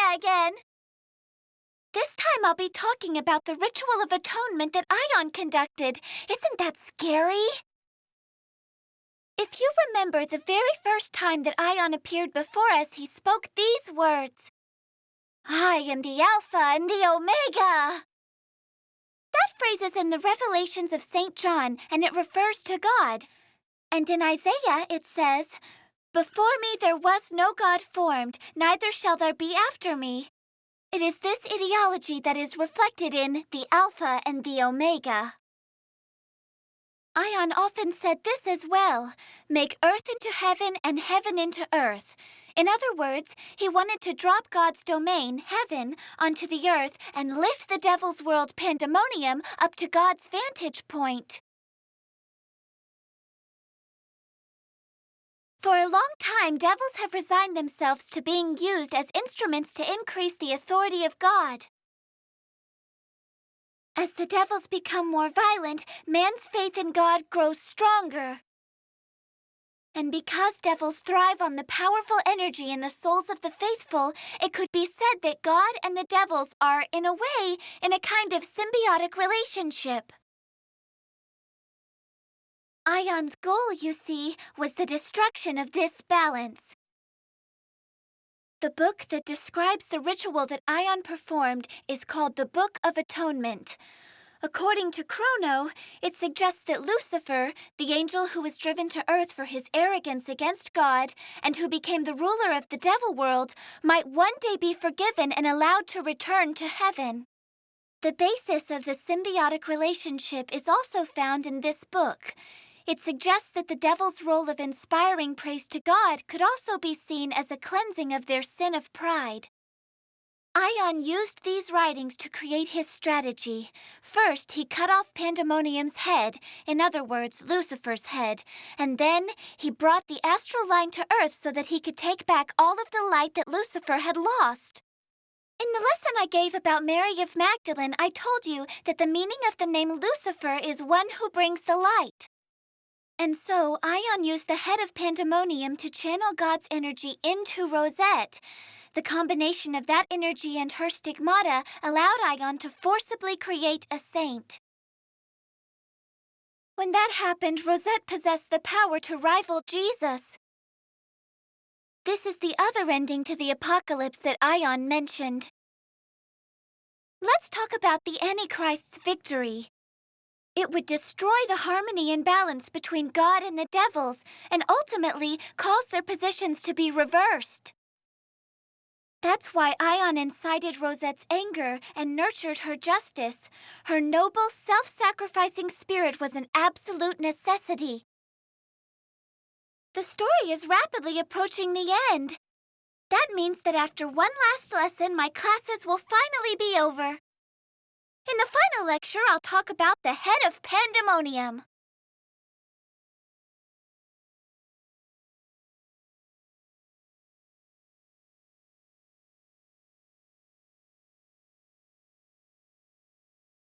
Azmaria again. This time I'll be talking about the ritual of atonement that Ion conducted. Isn't that scary? If you remember the very first time that Ion appeared before us, he spoke these words. I am the Alpha and the Omega. That phrase is in the Revelations of St. John, and it refers to God. And in Isaiah it says, Before me there was no God formed, neither shall there be after me. It is this ideology that is reflected in the Alpha and the Omega. Ion often said this as well, make earth into heaven and heaven into earth. In other words, he wanted to drop God's domain, heaven, onto the earth and lift the devil's world, pandemonium, up to God's vantage point. For a long time, devils have resigned themselves to being used as instruments to increase the authority of God. As the devils become more violent, man's faith in God grows stronger. And because devils thrive on the powerful energy in the souls of the faithful, it could be said that God and the devils are, in a way, in a kind of symbiotic relationship. Ion's goal, you see, was the destruction of this balance. The book that describes the ritual that Ion performed is called the Book of Atonement. According to Chrono, it suggests that Lucifer, the angel who was driven to earth for his arrogance against God and who became the ruler of the devil world, might one day be forgiven and allowed to return to heaven. The basis of the symbiotic relationship is also found in this book. It suggests that the devil's role of inspiring praise to God could also be seen as a cleansing of their sin of pride. Ion used these writings to create his strategy. First, he cut off Pandemonium's head, in other words, Lucifer's head, and then he brought the astral line to Earth so that he could take back all of the light that Lucifer had lost. In the lesson I gave about Mary of Magdalene, I told you that the meaning of the name Lucifer is one who brings the light. And so, Ion used the head of Pandemonium to channel God's energy into Rosette. The combination of that energy and her stigmata allowed Ion to forcibly create a saint. When that happened, Rosette possessed the power to rival Jesus. This is the other ending to the apocalypse that Ion mentioned. Let's talk about the Antichrist's victory. It would destroy the harmony and balance between God and the devils, and ultimately cause their positions to be reversed. That's why Ion incited Rosette's anger and nurtured her justice. Her noble, self-sacrificing spirit was an absolute necessity. The story is rapidly approaching the end. That means that after one last lesson, my classes will finally be over. In the final lecture, I'll talk about the head of Pandemonium.